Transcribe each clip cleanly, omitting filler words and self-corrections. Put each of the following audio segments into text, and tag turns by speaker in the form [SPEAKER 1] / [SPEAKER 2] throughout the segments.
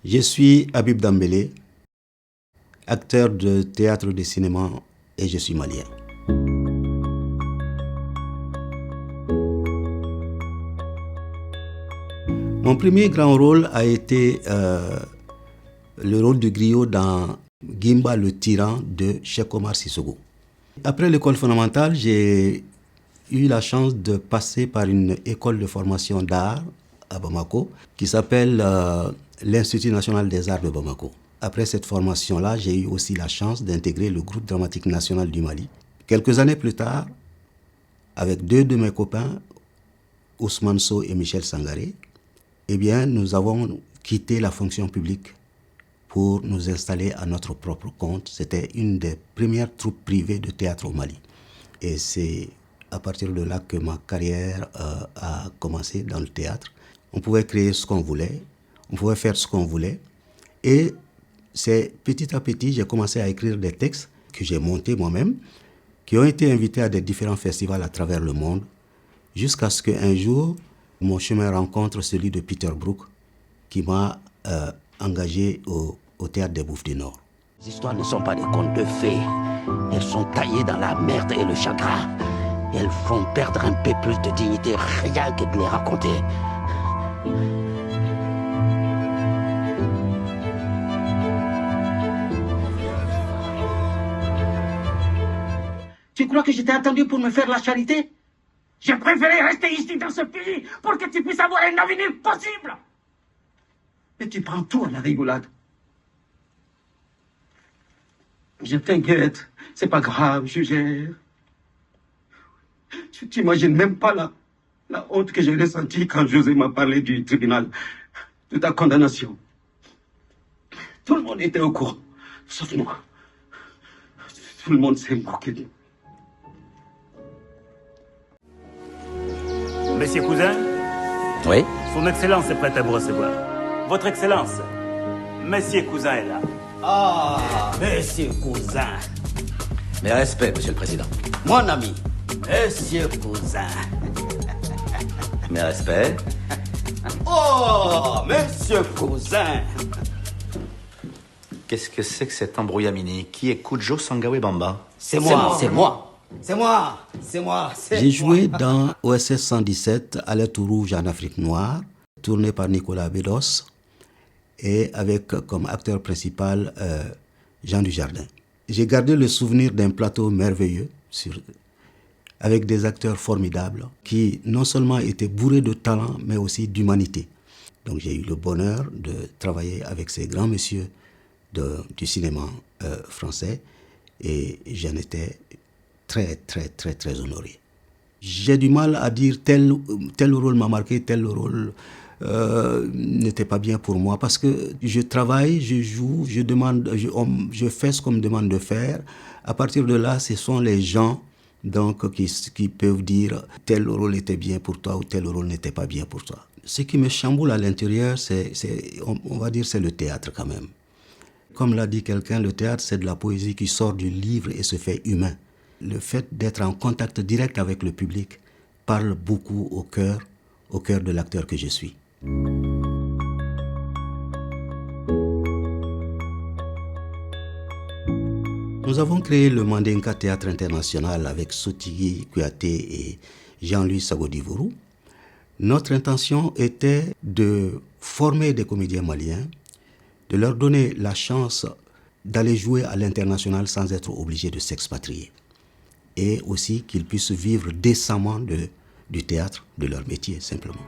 [SPEAKER 1] Je suis Habib Dambélé, acteur de théâtre et de cinéma, et je suis malien. Mon premier grand rôle a été le rôle de griot dans Gimba le tyran de Cheikh Omar Sissoko. Après l'école fondamentale, j'ai eu la chance de passer par une école de formation d'art à Bamako qui s'appelle l'Institut national des arts de Bamako. Après cette formation-là, j'ai eu aussi la chance d'intégrer le groupe dramatique national du Mali. Quelques années plus tard, avec deux de mes copains, Ousmane Sow et Michel Sangaré, eh bien, nous avons quitté la fonction publique pour nous installer à notre propre compte. C'était une des premières troupes privées de théâtre au Mali. Et c'est à partir de là que ma carrière a commencé dans le théâtre. On pouvait créer ce qu'on voulait, on pouvait faire ce qu'on voulait. Et c'est petit à petit, j'ai commencé à écrire des textes que j'ai montés moi-même, qui ont été invités à des différents festivals à travers le monde, jusqu'à ce qu'un jour, mon chemin rencontre celui de Peter Brook, qui m'a engagé au Théâtre des Bouffes du Nord.
[SPEAKER 2] Les histoires ne sont pas des contes de fées. Elles sont taillées dans la merde et le chagrin. Elles font perdre un peu plus de dignité rien que de les raconter. Tu crois que j'étais attendu pour me faire la charité? J'ai préféré rester ici dans ce pays pour que tu puisses avoir un avenir possible. Mais tu prends tout à la rigolade. Je t'inquiète, c'est pas grave, je gère. Tu t'imagines même pas la honte que j'ai ressentie quand José m'a parlé du tribunal, de ta condamnation. Tout le monde était au courant, sauf moi. Tout le monde s'est moqué de nous.
[SPEAKER 3] Monsieur Cousin?
[SPEAKER 4] Oui?
[SPEAKER 3] Son Excellence est prête à vous recevoir. Votre Excellence, Monsieur Cousin est là.
[SPEAKER 2] Ah, Monsieur Cousin.
[SPEAKER 4] Mes respects, Monsieur le Président.
[SPEAKER 2] Mon ami, Monsieur Cousin.
[SPEAKER 4] Mes respects.
[SPEAKER 2] Oh, Monsieur Cousin.
[SPEAKER 4] Qu'est-ce que c'est que cet embrouillamini? Qui est Kujo Sangawe Bamba?
[SPEAKER 2] C'est moi.
[SPEAKER 1] J'ai joué dans OSS 117, Alerte rouge en Afrique noire, tourné par Nicolas Bedos, et avec comme acteur principal Jean Dujardin. J'ai gardé le souvenir d'un plateau merveilleux, avec des acteurs formidables, qui non seulement étaient bourrés de talent, mais aussi d'humanité. Donc j'ai eu le bonheur de travailler avec ces grands messieurs du cinéma français, et j'en étais très honoré. J'ai du mal à dire tel rôle m'a marqué, tel rôle n'était pas bien pour moi, parce que je travaille, je joue, je fais ce qu'on me demande de faire. À partir de là, ce sont les gens donc, qui peuvent dire tel rôle était bien pour toi ou tel rôle n'était pas bien pour toi. Ce qui me chamboule à l'intérieur, on va dire c'est le théâtre quand même. Comme l'a dit quelqu'un, le théâtre c'est de la poésie qui sort du livre et se fait humain. Le fait d'être en contact direct avec le public parle beaucoup au cœur de l'acteur que je suis. Nous avons créé le Mandinka Théâtre International avec Sotigui Kouyaté et Jean-Louis Sagodivourou. Notre intention était de former des comédiens maliens, de leur donner la chance d'aller jouer à l'international sans être obligés de s'expatrier. Et aussi qu'ils puissent vivre décemment du théâtre, de leur métier, simplement.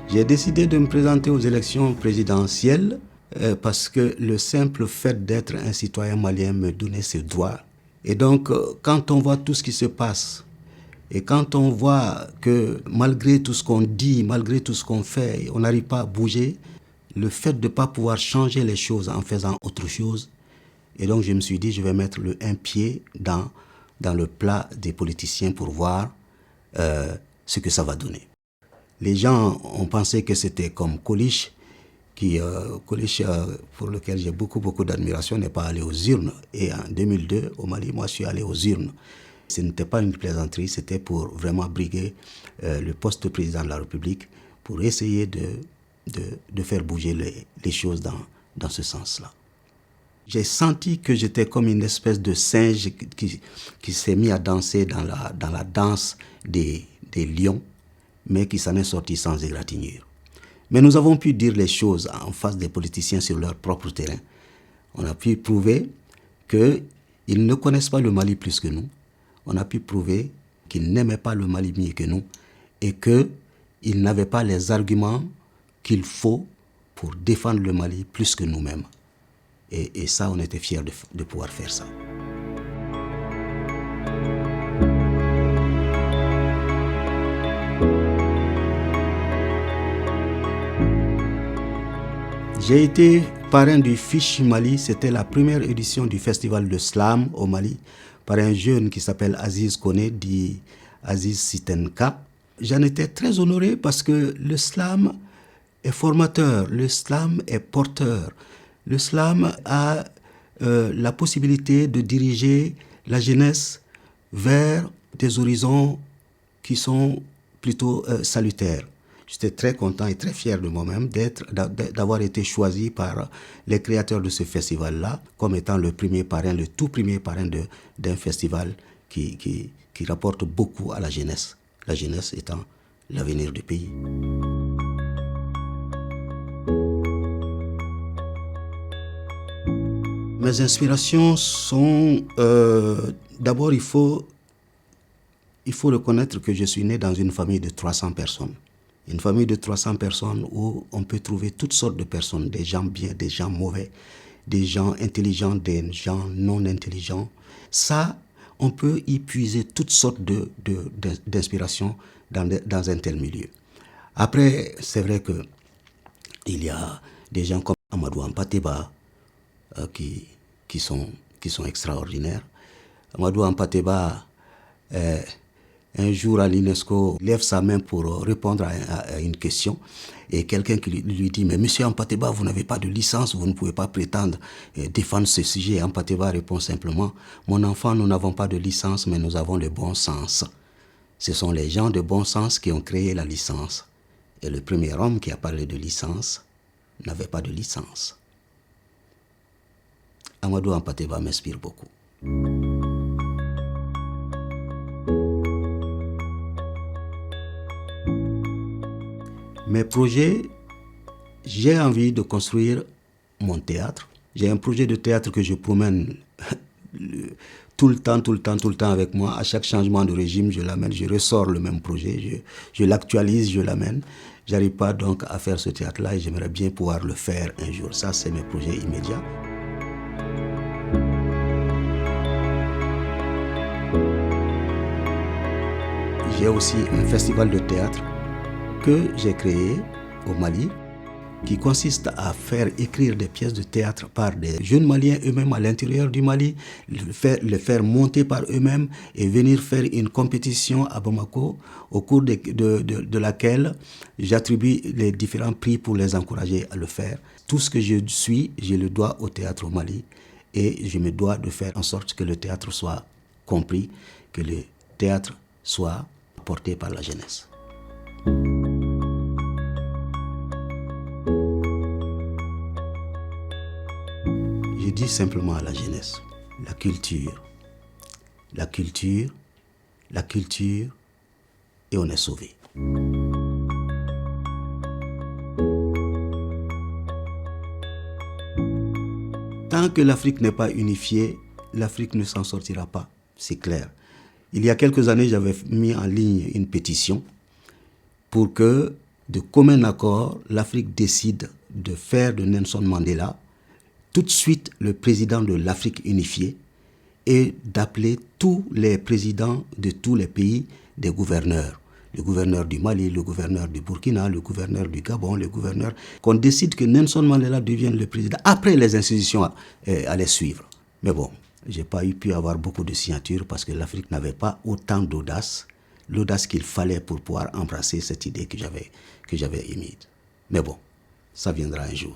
[SPEAKER 1] J'ai décidé de me présenter aux élections présidentielles parce que le simple fait d'être un citoyen malien me donnait ce droit. Et donc, quand on voit tout ce qui se passe, et quand on voit que malgré tout ce qu'on dit, malgré tout ce qu'on fait, on n'arrive pas à bouger, le fait de ne pas pouvoir changer les choses en faisant autre chose, et donc je me suis dit, je vais mettre un pied dans le plat des politiciens pour voir ce que ça va donner. Les gens ont pensé que c'était comme Coluche, collège pour lequel j'ai beaucoup d'admiration, n'est pas allé aux urnes. Et en 2002, au Mali, moi, je suis allé aux urnes. Ce n'était pas une plaisanterie, c'était pour vraiment briguer le poste de président de la République, pour essayer de faire bouger les choses dans ce sens-là. J'ai senti que j'étais comme une espèce de singe qui s'est mis à danser dans la danse des lions, mais qui s'en est sorti sans égratignure. Mais nous avons pu dire les choses en face des politiciens sur leur propre terrain. On a pu prouver qu'ils ne connaissent pas le Mali plus que nous. On a pu prouver qu'ils n'aimaient pas le Mali mieux que nous et qu'ils n'avaient pas les arguments qu'il faut pour défendre le Mali plus que nous-mêmes. Et ça, on était fiers de pouvoir faire ça. J'ai été parrain du Fiche Mali. C'était la première édition du festival de slam au Mali par un jeune qui s'appelle Aziz Kone, dit Aziz Sitenka. J'en étais très honoré parce que le slam est formateur, le slam est porteur. Le slam a la possibilité de diriger la jeunesse vers des horizons qui sont plutôt salutaires. J'étais très content et très fier de moi-même d'avoir été choisi par les créateurs de ce festival-là comme étant le tout premier parrain d'un festival qui rapporte beaucoup à la jeunesse étant l'avenir du pays. Mes inspirations sont... d'abord, il faut reconnaître que je suis né dans une famille de 300 personnes. Une famille de 300 personnes où on peut trouver toutes sortes de personnes, des gens bien, des gens mauvais, des gens intelligents, des gens non intelligents. Ça, on peut y puiser toutes sortes d'inspirations dans un tel milieu. Après, c'est vrai qu'il y a des gens comme Amadou Hampâté-Bâ qui sont extraordinaires. Amadou Hampâté-Bâ, un jour à l'UNESCO, lève sa main pour répondre à une question et quelqu'un qui lui dit « Mais monsieur Hampâté-Bâ, vous n'avez pas de licence, vous ne pouvez pas prétendre défendre ce sujet. » Hampâté-Bâ répond simplement « Mon enfant, nous n'avons pas de licence, mais nous avons le bon sens. » Ce sont les gens de bon sens qui ont créé la licence. Et le premier homme qui a parlé de licence n'avait pas de licence. Amadou Hampâté-Bâ m'inspire beaucoup. Mes projets, j'ai envie de construire mon théâtre. J'ai un projet de théâtre que je promène tout le temps avec moi. À chaque changement de régime, je l'amène, je ressors le même projet, je l'actualise, je l'amène. J'arrive pas donc à faire ce théâtre-là et j'aimerais bien pouvoir le faire un jour. Ça, c'est mes projets immédiats. J'ai aussi un festival de théâtre que j'ai créé au Mali, qui consiste à faire écrire des pièces de théâtre par des jeunes Maliens eux-mêmes à l'intérieur du Mali, les faire monter par eux-mêmes et venir faire une compétition à Bamako, au cours de laquelle j'attribue les différents prix pour les encourager à le faire. Tout ce que je suis, je le dois au théâtre au Mali et je me dois de faire en sorte que le théâtre soit compris, que le théâtre soit porté par la jeunesse. Je dis simplement à la jeunesse, la culture, et on est sauvé. Tant que l'Afrique n'est pas unifiée, l'Afrique ne s'en sortira pas, c'est clair. Il y a quelques années, j'avais mis en ligne une pétition pour que, de commun accord, l'Afrique décide de faire de Nelson Mandela tout de suite le président de l'Afrique unifiée et d'appeler tous les présidents de tous les pays des gouverneurs. Le gouverneur du Mali, le gouverneur du Burkina, le gouverneur du Gabon, le gouverneur... Qu'on décide que Nelson Mandela devienne le président. Après, les institutions allaient suivre. Mais bon, je n'ai pas pu avoir beaucoup de signatures parce que l'Afrique n'avait pas autant d'audace, l'audace qu'il fallait pour pouvoir embrasser cette idée que j'avais émise. Mais bon, ça viendra un jour.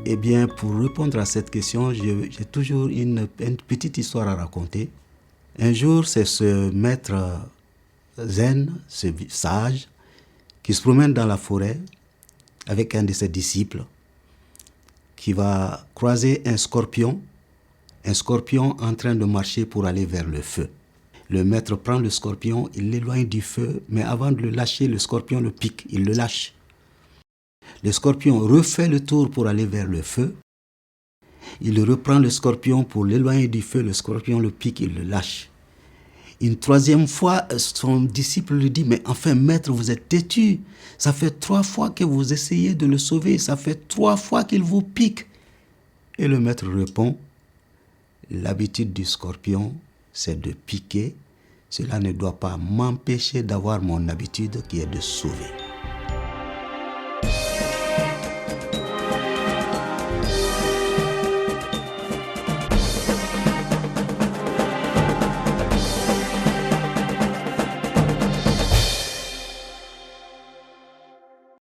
[SPEAKER 1] Eh bien, pour répondre à cette question, j'ai toujours une petite histoire à raconter. Un jour, c'est ce maître zen, ce sage, qui se promène dans la forêt avec un de ses disciples, qui va croiser un scorpion en train de marcher pour aller vers le feu. Le maître prend le scorpion, il l'éloigne du feu, mais avant de le lâcher, le scorpion le pique, il le lâche. Le scorpion refait le tour pour aller vers le feu. Il reprend le scorpion pour l'éloigner du feu, le scorpion le pique, il le lâche. Une troisième fois, son disciple lui dit, mais enfin maître, vous êtes têtu. Ça fait 3 fois que vous essayez de le sauver, ça fait 3 fois qu'il vous pique. Et le maître répond, l'habitude du scorpion, c'est de piquer. Cela ne doit pas m'empêcher d'avoir mon habitude qui est de sauver.